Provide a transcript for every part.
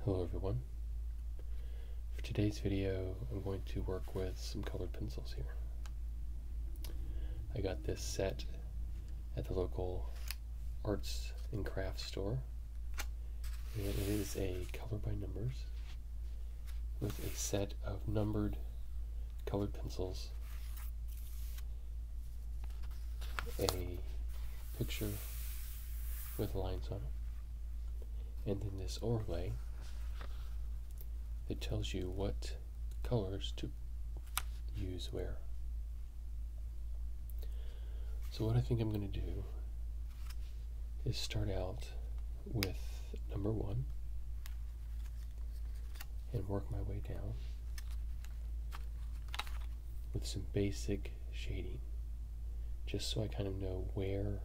Hello everyone. For today's video, I'm going to work with some colored pencils here. I got this set at the local arts and crafts store, and it is a color by numbers with a set of numbered colored pencils, a picture with lines on it, and then this overlay that tells you what colors to use where. So what I think I'm going to do is start out with number 1 and work my way down with some basic shading, just so I kind of know where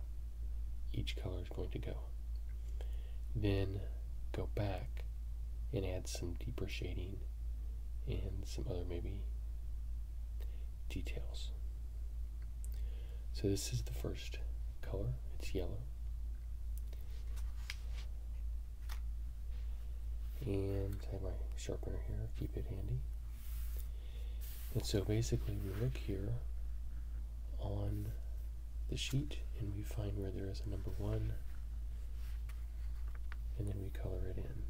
each color is going to go. Then go back and add some deeper shading and some other maybe details. So this is the first color, it's yellow. And I have my sharpener here, keep it handy. And so basically we look here on the sheet and we find where there is a number 1, and then we color it in.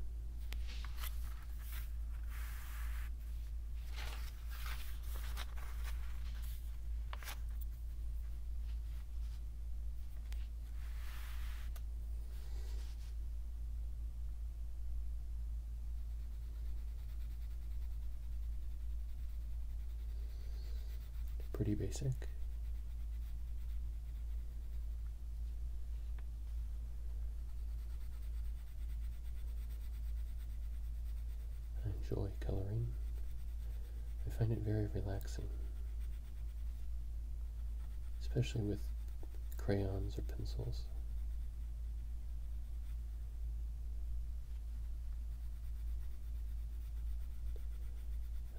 Pretty basic. I enjoy coloring. I find it very relaxing, especially with crayons or pencils.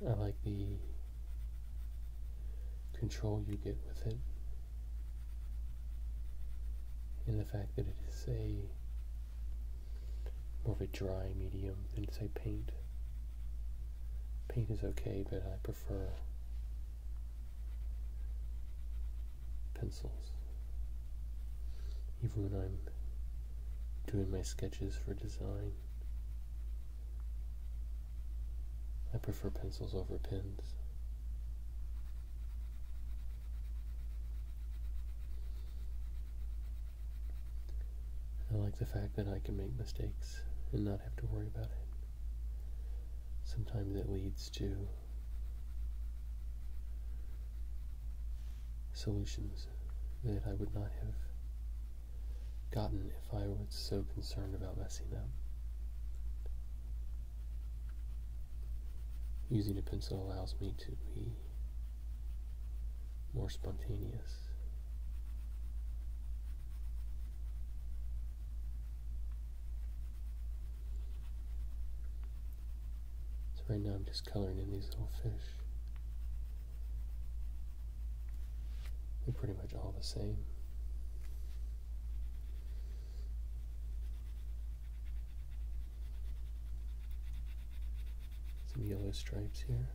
I like the control you get with it, and the fact that it is a more of a dry medium than say paint. Paint is okay, but I prefer pencils. Even when I'm doing my sketches for design, I prefer pencils over pens. I like the fact that I can make mistakes and not have to worry about it. Sometimes it leads to solutions that I would not have gotten if I was so concerned about messing up. Using a pencil allows me to be more spontaneous. Right now I'm just coloring in these little fish. They're pretty much all the same. Some yellow stripes here.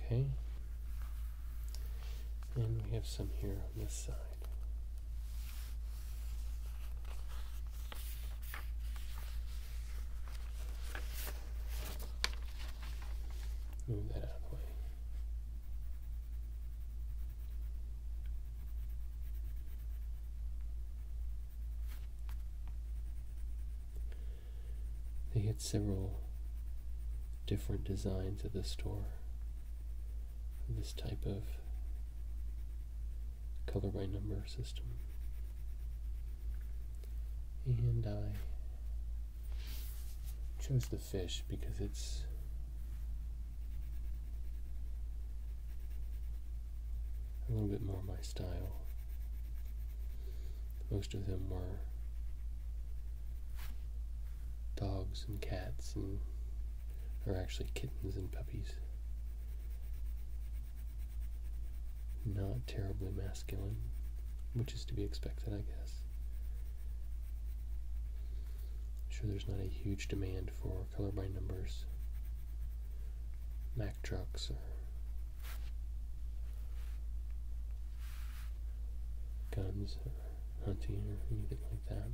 Okay, and we have some here on this side. Move that out of the way. They had several different designs at the store. This type of color by number system, and I chose the fish because it's a little bit more my style. Most of them were dogs and cats, and or actually kittens and puppies. Not terribly masculine, which is to be expected, I guess. I'm sure there's not a huge demand for color by numbers, Mack trucks, or guns, or hunting, or anything like that.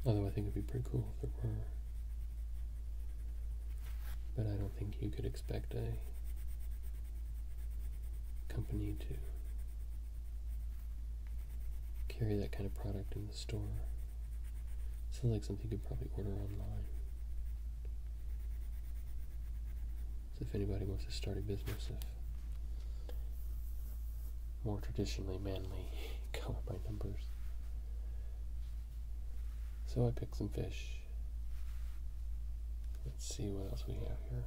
Although I think it'd be pretty cool if there were. But I don't think you could expect a company to carry that kind of product in the store. Sounds like something you could probably order online. So if anybody wants to start a business of more traditionally manly color by numbers. So I picked some fish. Let's see what else we have here.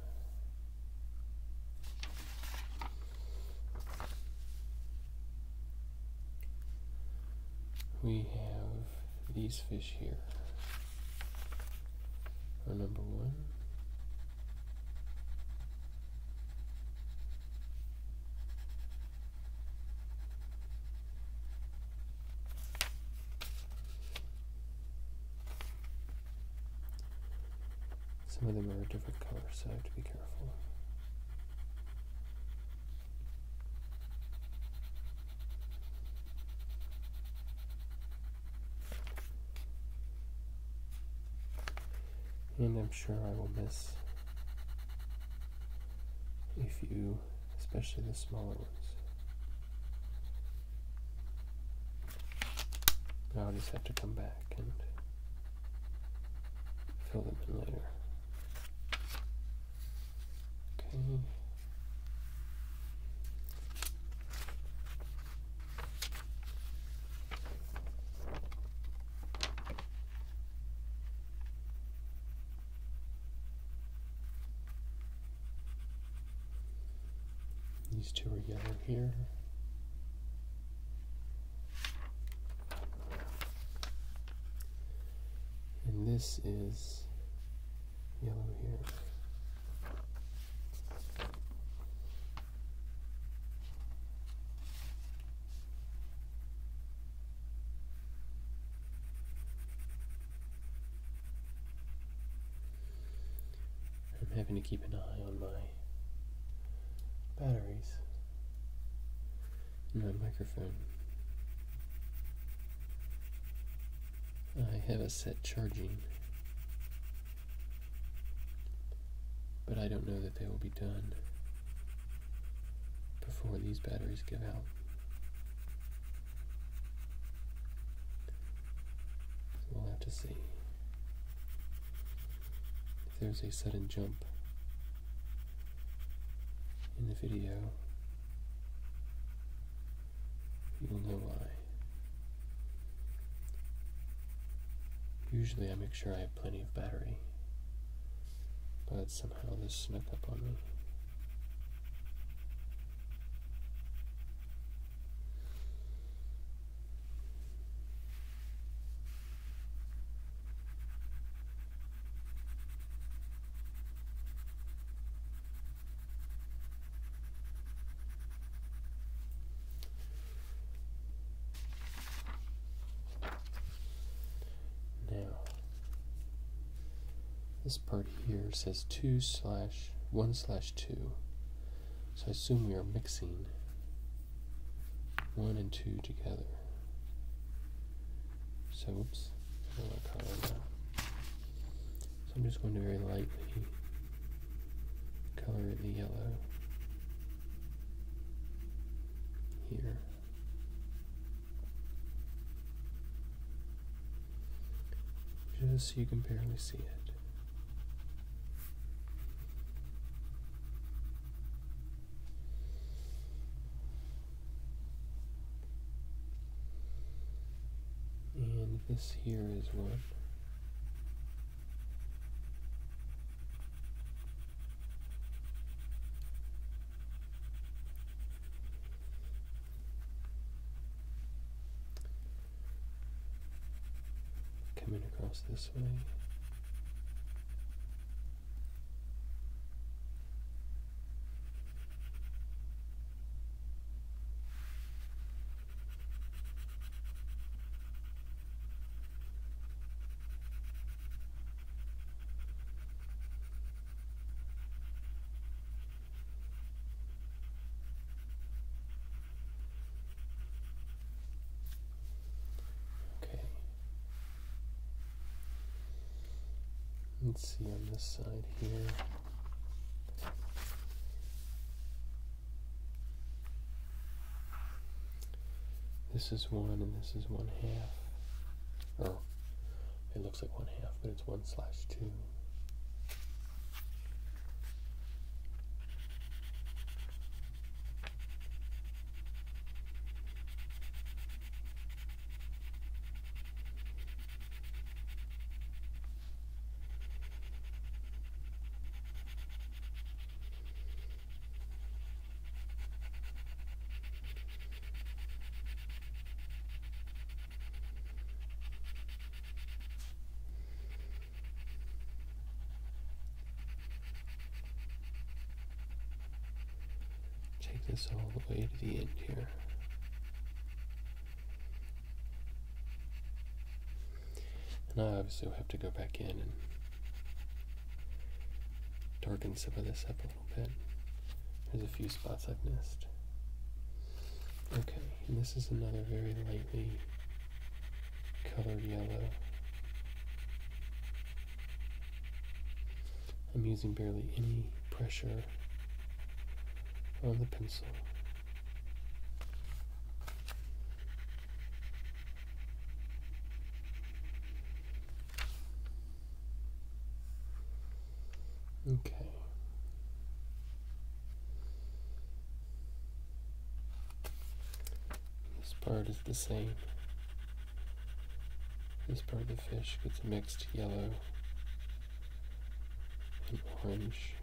We have these fish here. Our number one. Some of them are a different color, so I have to be careful. And I'm sure I will miss a few, especially the smaller ones. But I'll just have to come back and fill them in later. Okay. These two are yellow here. And this is yellow here. I'm having to keep an eye on my batteries and my microphone. I have a set charging, but I don't know that they will be done before these batteries give out. So we'll have to see. If there's a sudden jump in the video, you'll know why. Usually I make sure I have plenty of battery, but somehow this snuck up on me. This part here says 2/1/2, so I assume we are mixing 1 and 2 together. So, oops, I don't want to color that. So I'm just going to very lightly color the yellow here. Just so you can barely see it. This here is one. across this way. Let's see on this side here. This is 1 and this is 1/2. Or it looks like 1/2, but it's 1/2. Take this all the way to the end here. And I obviously have to go back in and darken some of this up a little bit. There's a few spots I've missed. Okay, and this is another very lightly colored yellow. I'm using barely any pressure on the pencil. Okay. This part is the same. This part of the fish gets mixed yellow and orange.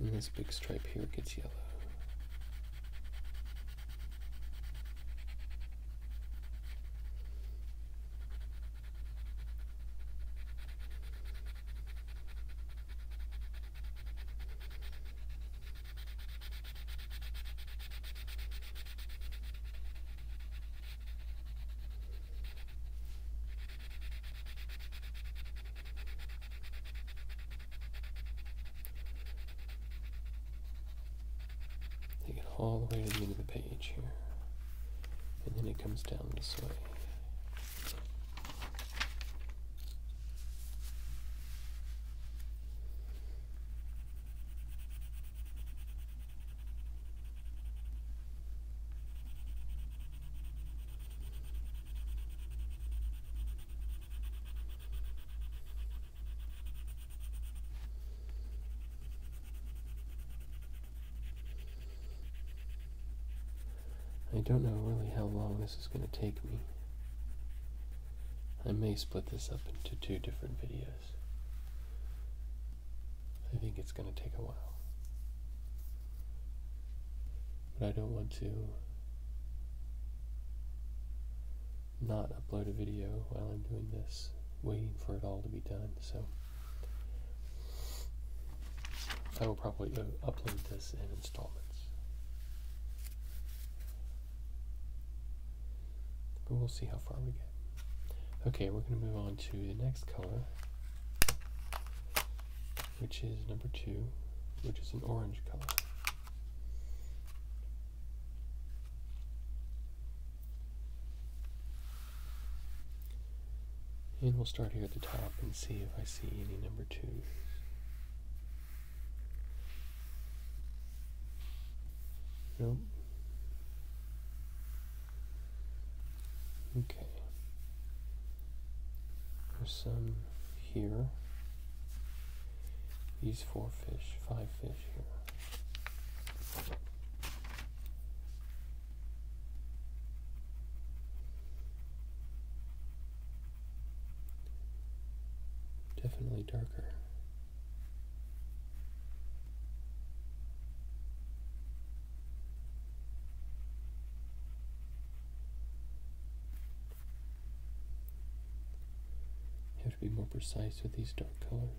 And this big stripe here gets yellow. All the way to the end of the page here, and then it comes down this way. I don't know really how long this is going to take me. I may split this up into 2 different videos. I think it's going to take a while. But I don't want to not upload a video while I'm doing this, waiting for it all to be done, so I will probably upload this in installments. But we'll see how far we get. Okay, we're going to move on to the next color, which is number 2, which is an orange color. And we'll start here at the top and see if I see any number 2s. Nope. Okay. There's some here. These 4 fish, 5 fish here. definitely darker. You have to be more precise with these dark colors.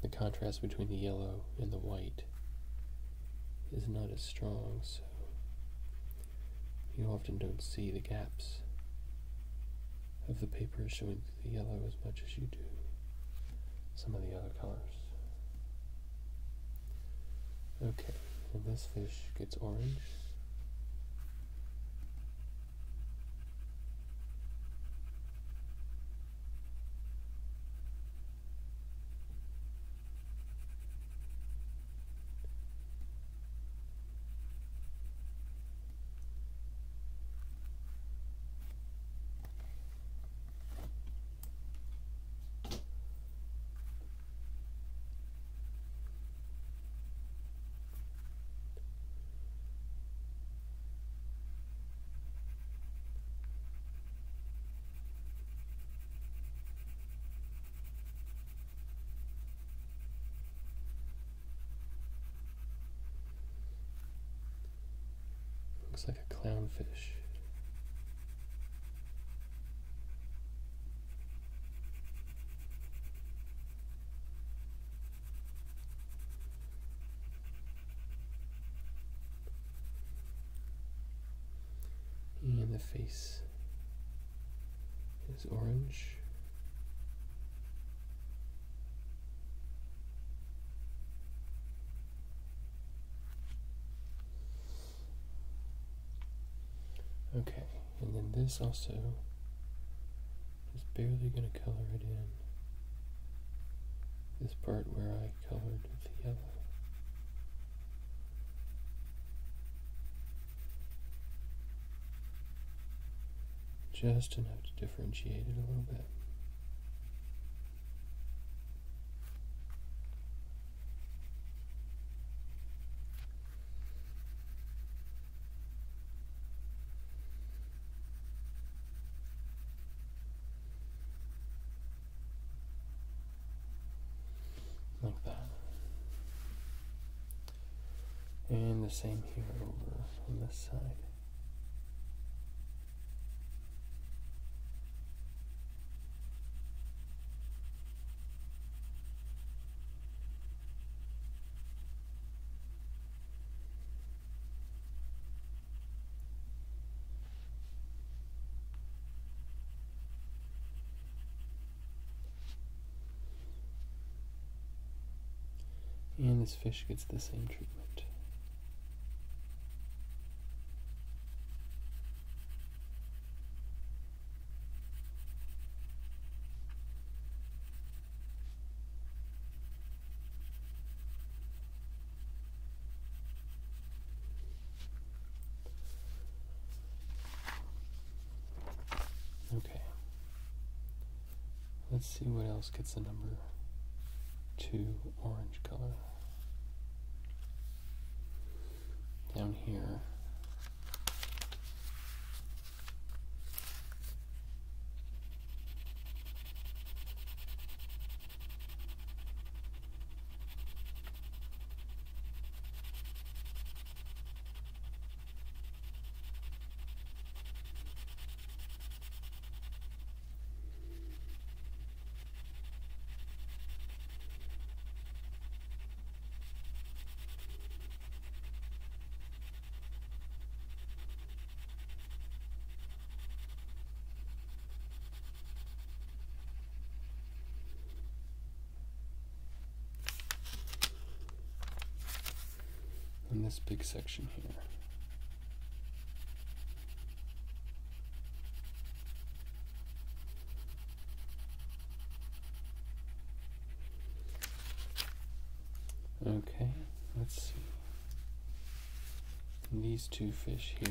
The contrast between the yellow and the white is not as strong, so you often don't see the gaps of the paper showing through the yellow as much as you do some of the other colors. Okay, and this fish gets orange. Looks like a clownfish. And the face is orange. Okay, and then this also is barely going to color it in. This part where I colored with the yellow. Just enough to differentiate it a little bit. Like that. And the same here over on this side. And this fish gets the same treatment. Okay. Let's see what else gets the number 2 orange color. Down here. In this big section here. Okay, let's see. These two fish here.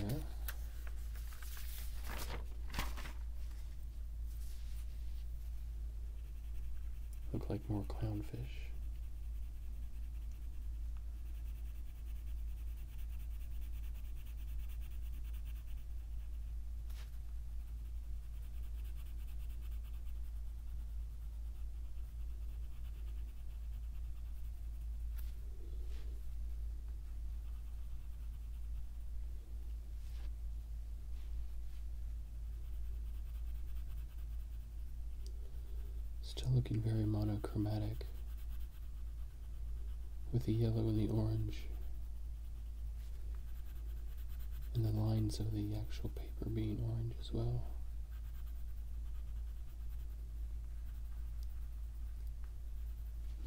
Look like more clownfish. Still looking very monochromatic, with the yellow and the orange, and the lines of the actual paper being orange as well.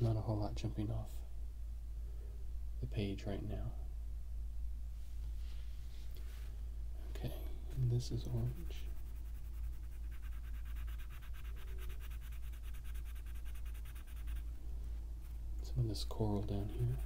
Not a whole lot jumping off the page right now. Okay, and this is orange. Some of this coral down here.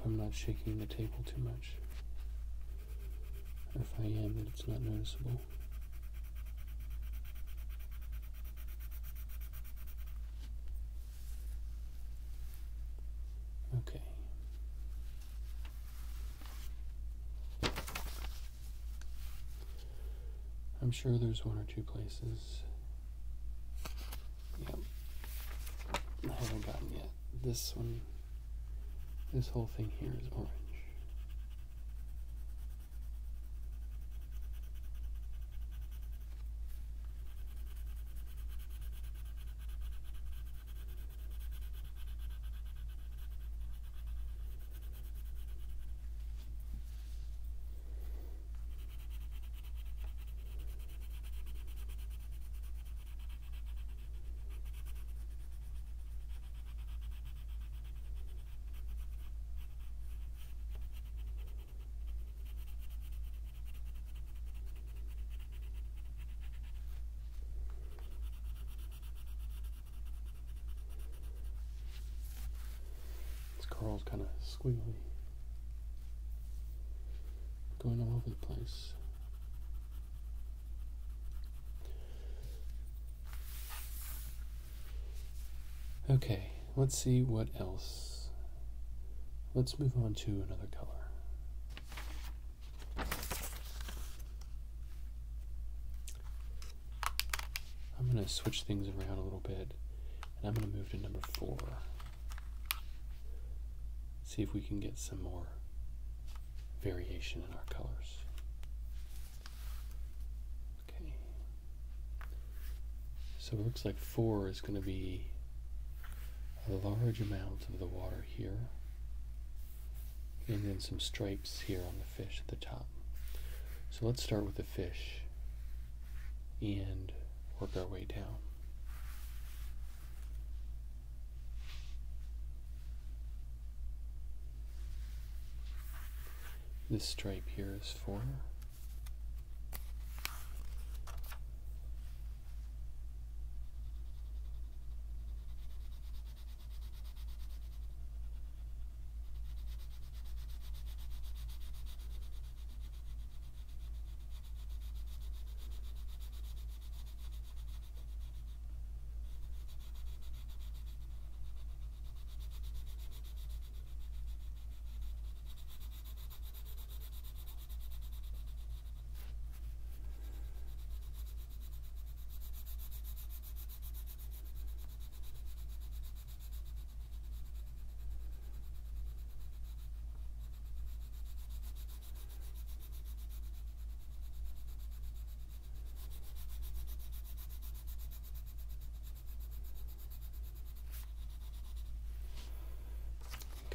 I'm not shaking the table too much, or if I am, that it's not noticeable. Okay. I'm sure there's one or two places. Yep. I haven't gotten yet. This one. This whole thing here is orange. Coral's kind of squiggly, going all over the place. Okay, let's see what else. Let's move on to another color. I'm going to switch things around a little bit, and I'm going to move to number 4. See if we can get some more variation in our colors. Okay. So it looks like 4 is going to be a large amount of the water here, and then some stripes here on the fish at the top. So let's start with the fish and work our way down. This stripe here is 4.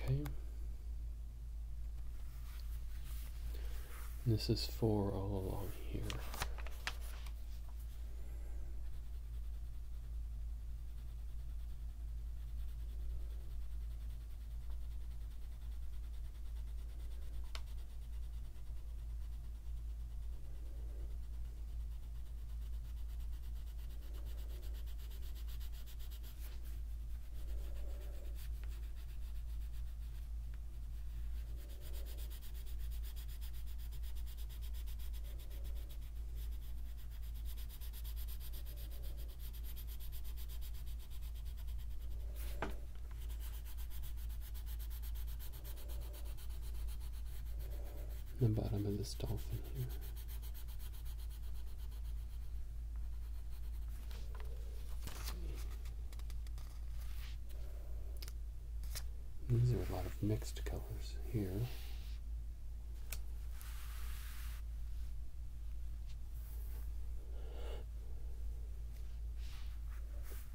Okay. And this is 4 all along here. the bottom of this dolphin here. These are a lot of mixed colors here.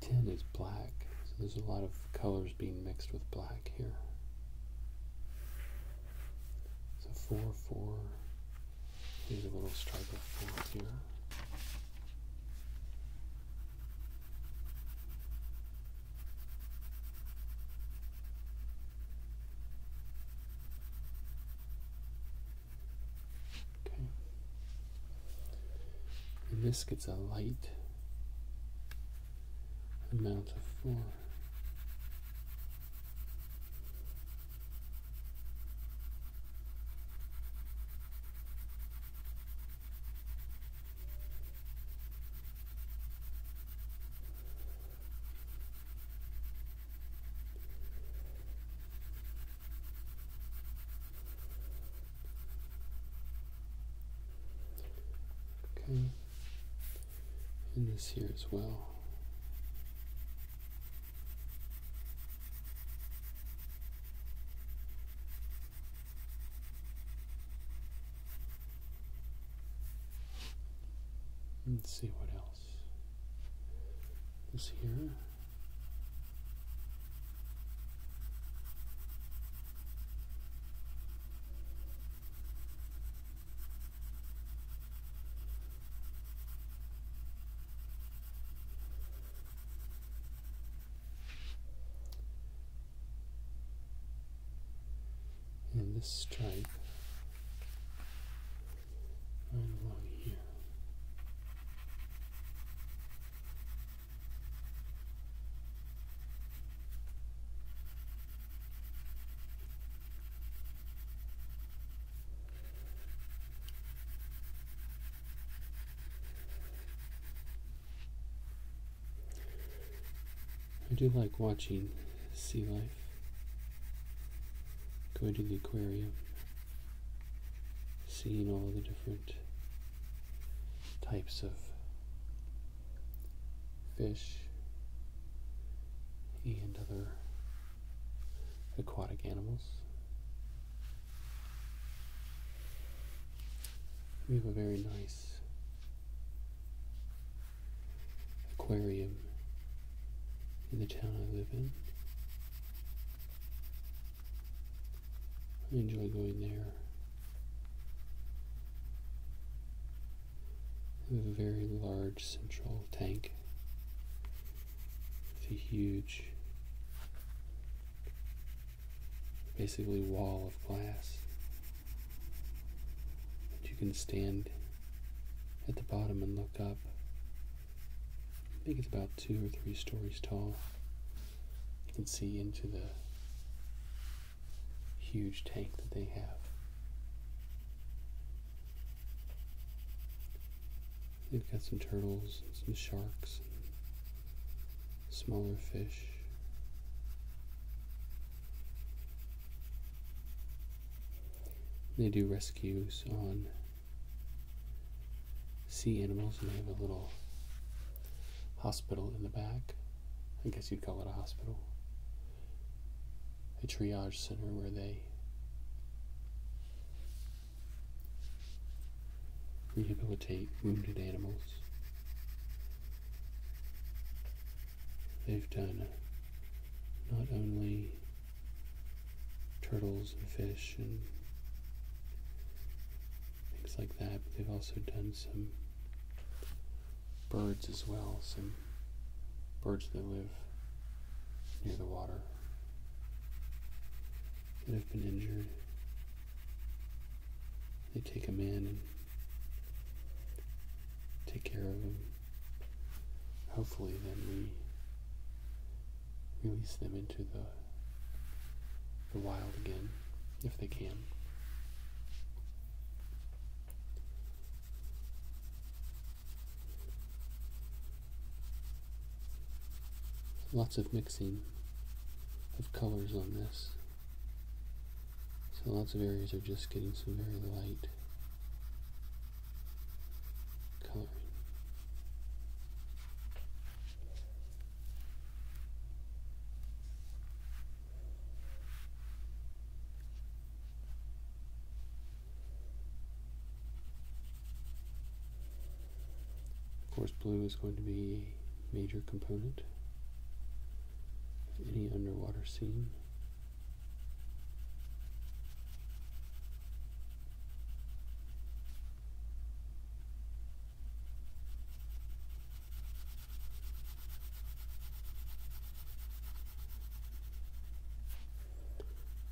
Tin is black, so there's a lot of colors being mixed with black here. So 4, 4. Here's a little stripe of 4 here. Okay. And this gets a light amount of 4. Okay. And this here as well. Let's see what else. This here. And this stripe right along here. I do like watching sea life. Going to the aquarium, seeing all the different types of fish and other aquatic animals. We have a very nice aquarium in the town I live in. I enjoy going there. We have a very large central tank with a huge, basically wall of glass. And you can stand at the bottom and look up. I think it's about 2 or 3 stories tall. You can see into the huge tank that they have. They've got some turtles and some sharks and smaller fish. They do rescues on sea animals, and they have a little hospital in the back. I guess you'd call it a hospital. A triage center where they rehabilitate wounded animals. They've done not only turtles and fish and things like that, but they've also done some birds as well, some birds that live near the water that have been injured. They take them in and take care of them. Hopefully then we release them into the wild again, if they can. Lots of mixing of colors on this. So So lots of areas are just getting some very light coloring. Of course, blue is going to be a major component of any underwater scene.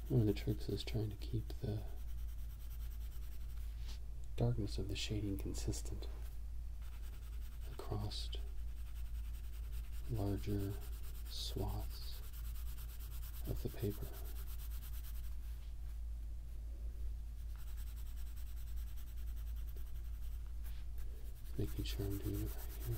One of the tricks is trying to keep the darkness of the shading consistent across larger swaths of the paper. Making sure I'm doing it right here.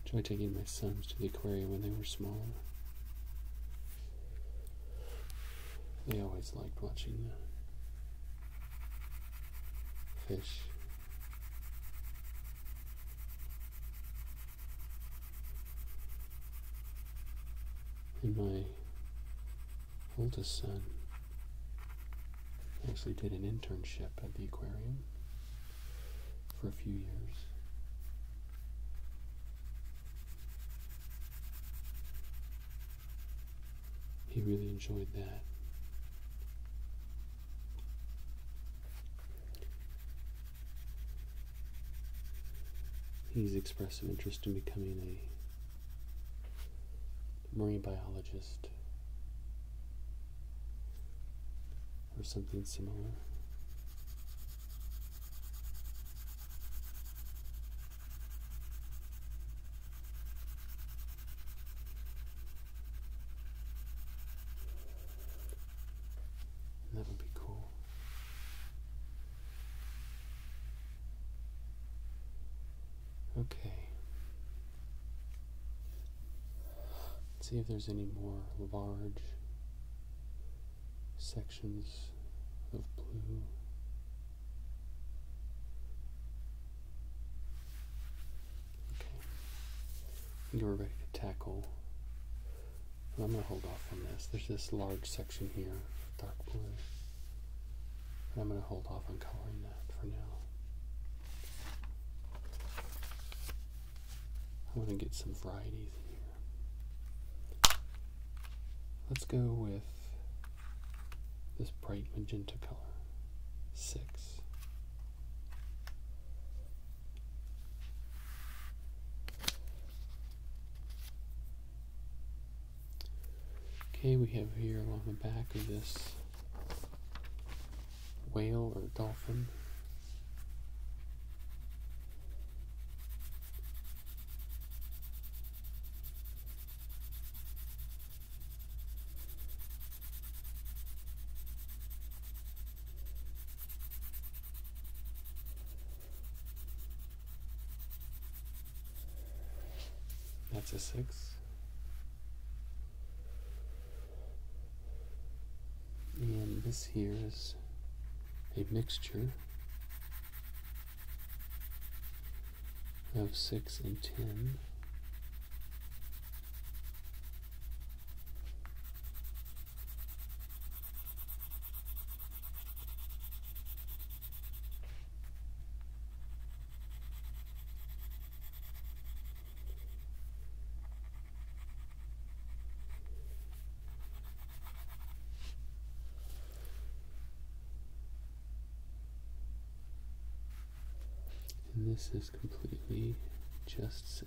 I tried taking my sons to the aquarium when they were smaller. They always liked watching the fish. And my oldest son actually did an internship at the aquarium for a few years. He really enjoyed that. He's expressed some interest in becoming a marine biologist or something similar. That would be cool. Okay. Let's see if there's any more large sections of blue. Okay. I think we're ready to tackle. Well, I'm going to hold off on this. There's this large section here, dark blue. But I'm going to hold off on coloring that for now. I want to get some varieties in here. Let's go with this bright magenta color, 6. Okay, we have here along the back of this whale or dolphin. That's a 6. And this here is a mixture of 6 and 10. And this is completely just 6.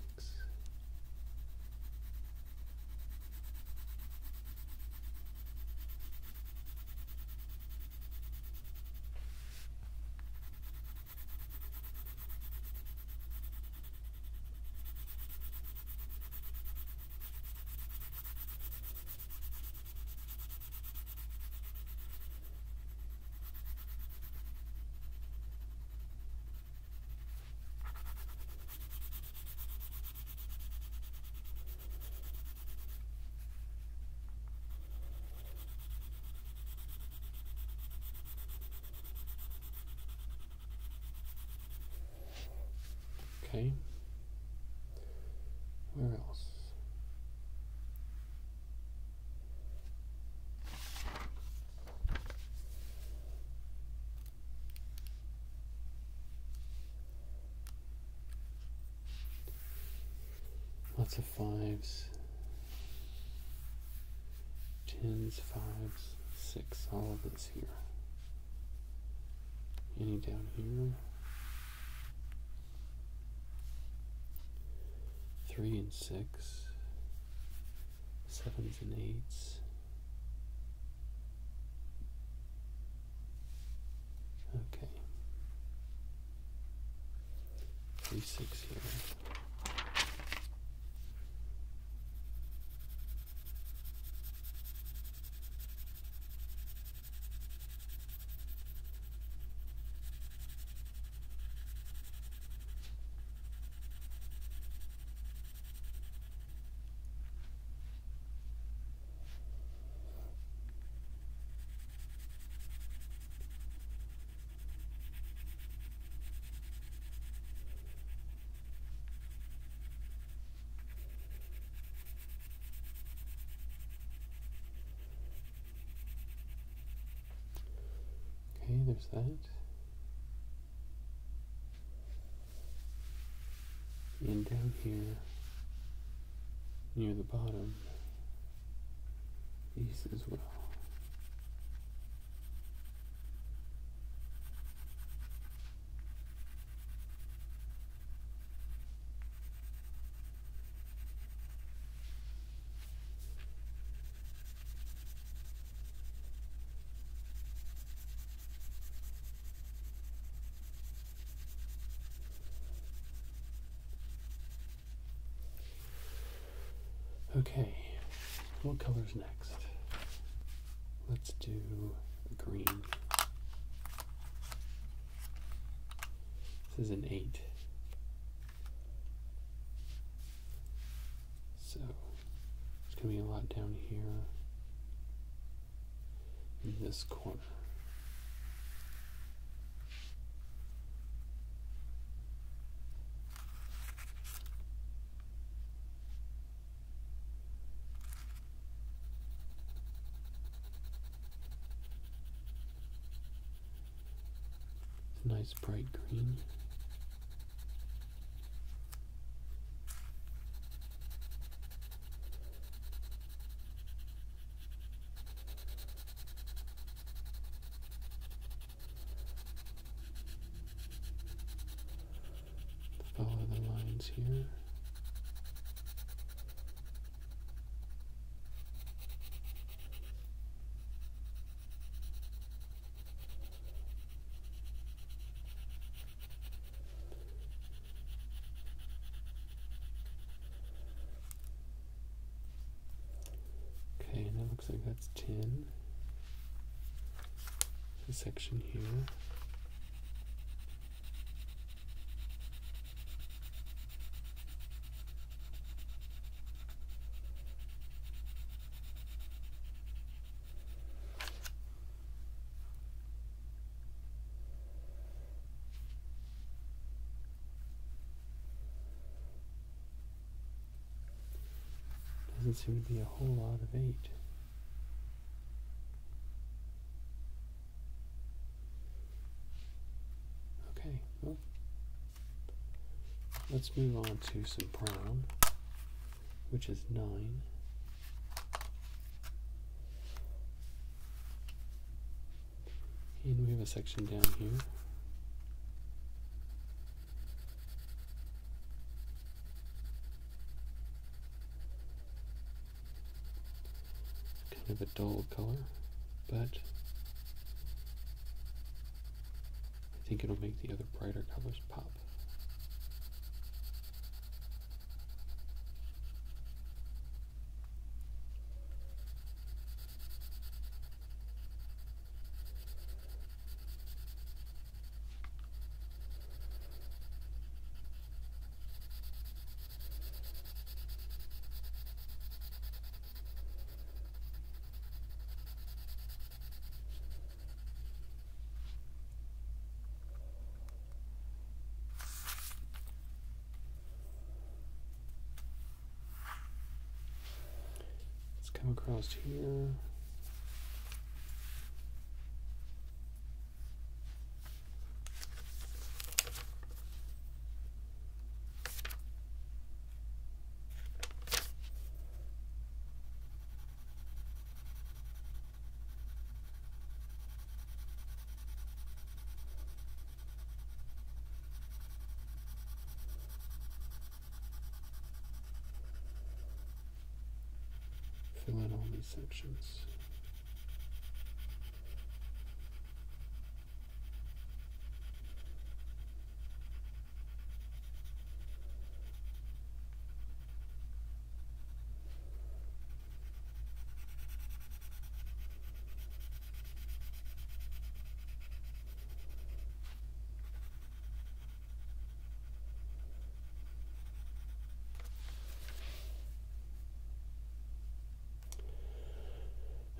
Okay. Where else? Lots of fives, tens, fives, six, all of this here. Any down here? 3 and 6, 7s and 8s. Okay. 3, 6 here. Okay, there's that. And down here, near the bottom, these as well. Okay, what color's next? Let's do a green. This is an 8. So there's going to be a lot down here in this corner. Nice bright green. Follow the lines here. Okay, and that looks like that's 10. This section here. Doesn't seem to be a whole lot of 8. Okay, well, let's move on to some brown, which is 9. And we have a section down here. Kind of a dull color, but I think it'll make the other brighter colors pop. across here. Fill in all these sections.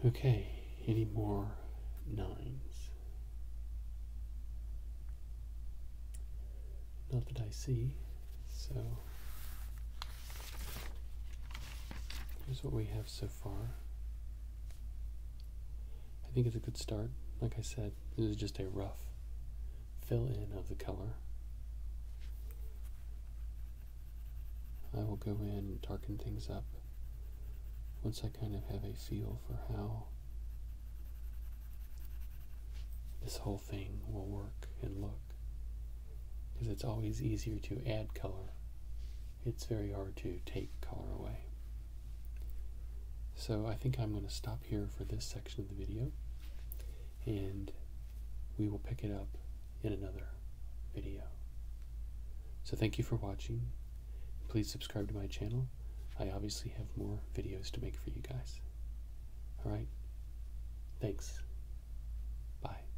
Okay, any more nines? Not that I see, so here's what we have so far. I think it's a good start. Like I said, this is just a rough fill in of the color. I will go in and darken things up once I kind of have a feel for how this whole thing will work and look. Because it's always easier to add color. It's very hard to take color away. So I think I'm going to stop here for this section of the video, and we will pick it up in another video. So thank you for watching. Please subscribe to my channel. I obviously have more videos to make for you guys. Alright? Thanks. Bye.